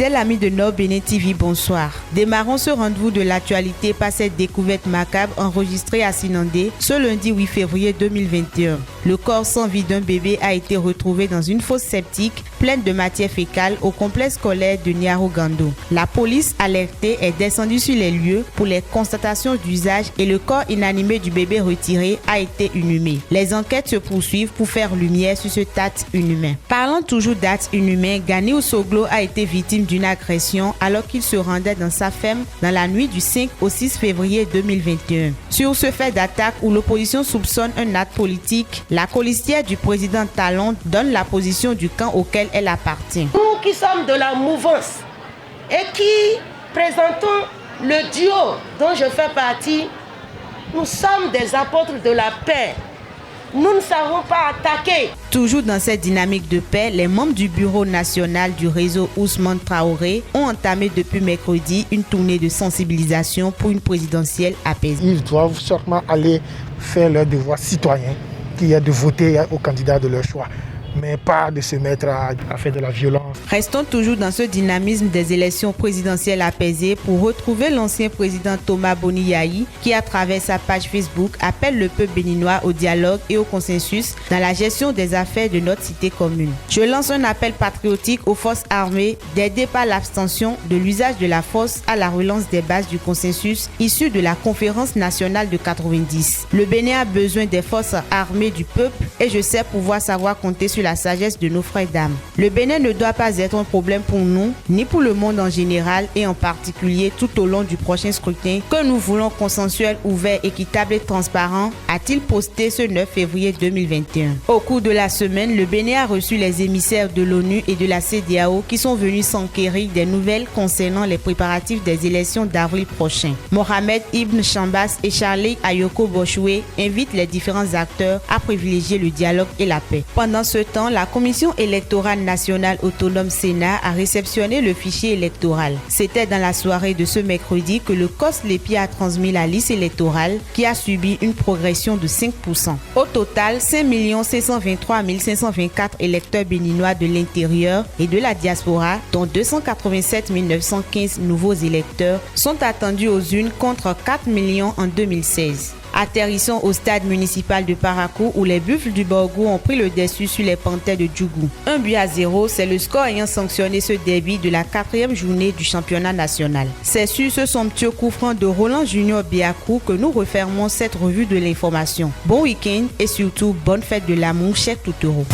Fidèles amis de Nord Bénin TV, bonsoir. Démarrons ce rendez-vous de l'actualité par cette découverte macabre enregistrée à Sinandé ce lundi 8 février 2021. Le corps sans vie d'un bébé a été retrouvé dans une fosse septique pleine de matière fécale au complexe scolaire de Niarogando. La police alertée est descendue sur les lieux pour les constatations d'usage et le corps inanimé du bébé retiré a été inhumé. Les enquêtes se poursuivent pour faire lumière sur ce acte inhumain. Parlant toujours d'actes inhumains, Gani Osoglo a été victime d'une agression alors qu'il se rendait dans sa ferme dans la nuit du 5 au 6 février 2021. Sur ce fait d'attaque où l'opposition soupçonne un acte politique, la colistière du président Talon donne la position du camp auquel elle appartient. Nous qui sommes de la mouvance et qui présentons le duo dont je fais partie, nous sommes des apôtres de la paix. Nous ne savons pas attaquer. Toujours dans cette dynamique de paix, les membres du bureau national du réseau Ousmane Traoré ont entamé depuis mercredi une tournée de sensibilisation pour une présidentielle apaisée. Ils doivent sûrement aller faire leur devoir citoyen, qui est de voter au candidat de leur choix, mais pas de se mettre à faire de la violence. Restons toujours dans ce dynamisme des élections présidentielles apaisées pour retrouver l'ancien président Thomas Boni Yayi qui, à travers sa page Facebook, appelle le peuple béninois au dialogue et au consensus dans la gestion des affaires de notre cité commune. Je lance un appel patriotique aux forces armées d'aider par l'abstention de l'usage de la force à la relance des bases du consensus issu de la conférence nationale de 90. Le Bénin a besoin des forces armées du peuple et je sais pouvoir savoir compter sur la sagesse de nos frères d'âme. Le Bénin ne doit pas être un problème pour nous, ni pour le monde en général et en particulier tout au long du prochain scrutin que nous voulons consensuel, ouvert, équitable et transparent, a-t-il posté ce 9 février 2021. Au cours de la semaine, le Bénin a reçu les émissaires de l'ONU et de la CEDEAO qui sont venus s'enquérir des nouvelles concernant les préparatifs des élections d'avril prochain. Mohamed Ibn Chambas et Charlie Ayoko Bochoué invitent les différents acteurs à privilégier le dialogue et la paix. Pendant ce temps, la Commission électorale nationale autonome Sénat a réceptionné le fichier électoral. C'était dans la soirée de ce mercredi que le COS Lépi a transmis la liste électorale qui a subi une progression de 5%. Au total, 5 523 524 électeurs béninois de l'intérieur et de la diaspora, dont 287 915 nouveaux électeurs, sont attendus aux urnes contre 4 millions en 2016. Atterrissons au stade municipal de Parakou où les Buffles du Borgou ont pris le dessus sur les Panthères de Djougou. 1-0, c'est le score ayant sanctionné ce derby de la 4e journée du championnat national. C'est sur ce somptueux coup franc de Roland Junior Biakou que nous refermons cette revue de l'information. Bon week-end et surtout bonne fête de l'amour, cher Toutoro.